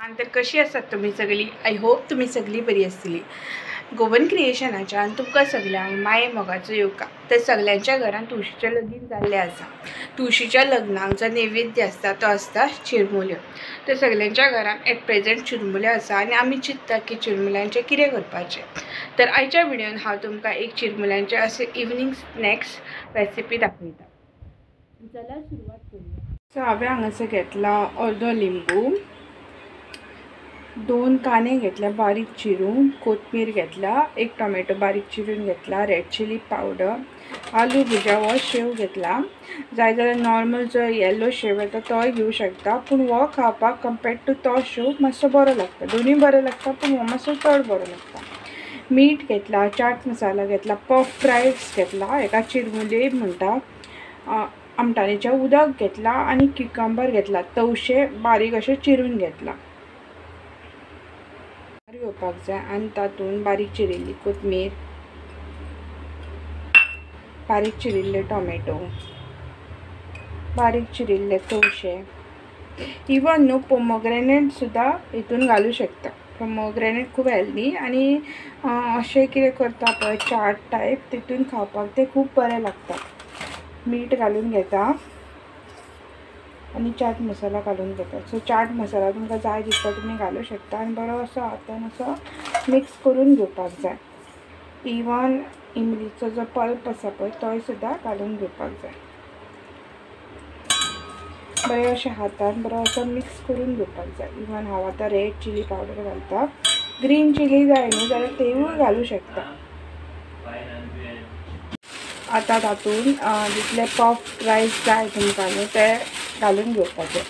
तर कशी आसात तुम्ही सगळी? आय होप तुम्ही सगळी बरी आसतली. गोवन क्रिएशनाच्यान तुमकां सगळ्यांक माये मोगाचो येवकार. तर सगळ्यांच्या घरान तुळशीचें लगीन जाल्लें आसा. तुळशीच्या लग्नाक जो नैवेद्य आसता तो आसता चिरमुल्यो. तर सगळ्यांच्या घरान एट प्रेझेंट चिरमुल्यो आसा आनी आमी चिंतता की चिरमुल्यांचें कितें करपाचें. तर आयच्या व्हिडिओन हांव तुमकां एक चिरमुल्यांचें अशें इवनिंग स्नॅक्स रेसिपी दाखयता. चला सुरवात करूया. सो हांवें हांगासर घेतला अर्दो लिंबू, 2 कांदे घेतल्या बारीक चिरून, कोथमीर घेतला, 1 टोमॅटो बारीक चिरून घेतला, रेड चिली पावडर, आलू भुजा हो शेव घेतला. जाय जाल्यार नॉर्मल जो येलो शेव येता तोय घेवं शकता, पूण हो खावपाक कंपेर्ड टू तो शेव मातसो बरो लागता. दोनूय बरे लागता पूण हो मातसो चड बरो लागता. मीठ घेतला, चाट मसाला घेतला, पफ फ्रायज घेतला, हेका चिरमुले म्हणटा, आमटाणीचें उदक घेतला आनी क्युकंबर घेतला, तवशे बारीक अशें चिरून घेतला. घेवपाक जाय आनी तातूंत बारीक चिरिल्ली कोथमीर, बारीक चिरिल्ले टोमॅटो, बारीक चिरिल्ले तवशे, इवन न्हू पोमोग्रेनेट सुद्दां हितून घालूं शकता. पोमोग्रेनेट खूब हेल्दी आनी अशें कितें करता पळय चाट टायप तितून खावपाक ते खूब बरें लागता. मीठ घालून घेता आनी चाट मसाला घालून घेता. सो चाट मसाला तुमकां जाय तितलो तुमी घालूं शकता आनी बरो असो हातान असो मिक्स करून घेवपाक जाय. इवन इमलीचो जो पल्प आसा पळय तोय सुद्दां घालून घेवपाक जाय. बरें अशें हातान बरो असो मिक्स करून घेवपाक जाय. इवन हांव आतां रेड चिली पावडर घालता. ग्रीन चिली जाय न्हू जाल्यार तेवूय घालूं शकता. आतां तातूंत जितले पफ रायस जाय तुमकां न्हू ते घालून घेवपाचे.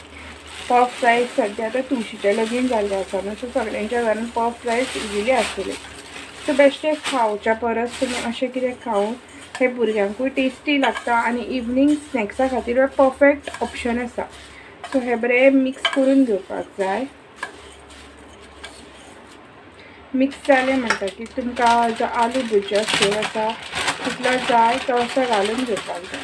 पफ फ्रायज सद्या आतां तुळशीचें लगीन जाल्लें आसा न्हू, सो सगळ्यांच्या घरान पफ फ्रायज इजिली आसतले. सो बेश्टे खावच्या परस तुमी अशें कितें खावं हे भुरग्यांकूय टेस्टी लागता आनी इवनिंग स्नॅक्सा खातीर हो परफेक्ट ऑप्शन आसा. सो हे बरें मिक्स करून घेवपाक जाय. मिक्स जालें म्हणटकीर तुमकां जो आलू भुजिया शेव आसा तितलो जाय तो असो घालून घेवपाक जाय.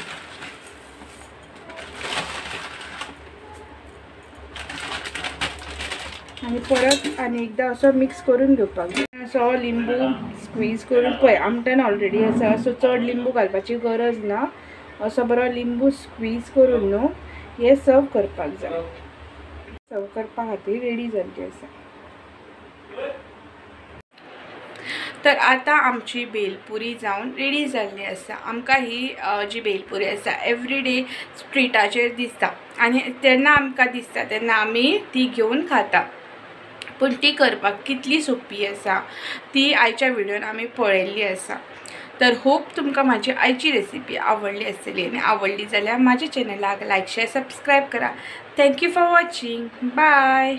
आनी परत आनी एकदां असो मिक्स करून घेवपाक जाय. असो लिंबू स्क्वीज करून पळय आमटान ऑलरेडी आसा सो चड लिंबू घालपाची गरज ना. असो बरो लिंबू स्क्वीज करून न्हू हे सर्व करपाक जाय. सर्व करपा खातीर रेडी जाल्ली आसा. तर आतां आमची भेलपुरी जावन रेडी जाल्ली आसा. आमकां ही जी भेलपुरी आसा एवरीडे स्ट्रीटाचेर दिसता आनी तेन्ना आमकां दिसता तेन्ना आमी ती घेवन खाता. पूण ती करपाक कितली सोंपी आसा ती आयच्या व्हिडिओन आमी पळयल्ली आसा. तर होप तुमकां म्हाजी आयची रेसिपी आवडली आसतली आनी आवडली जाल्यार म्हाज्या चॅनलाक लायक शेअर सबस्क्रायब करा. Thank you for watching. बाय.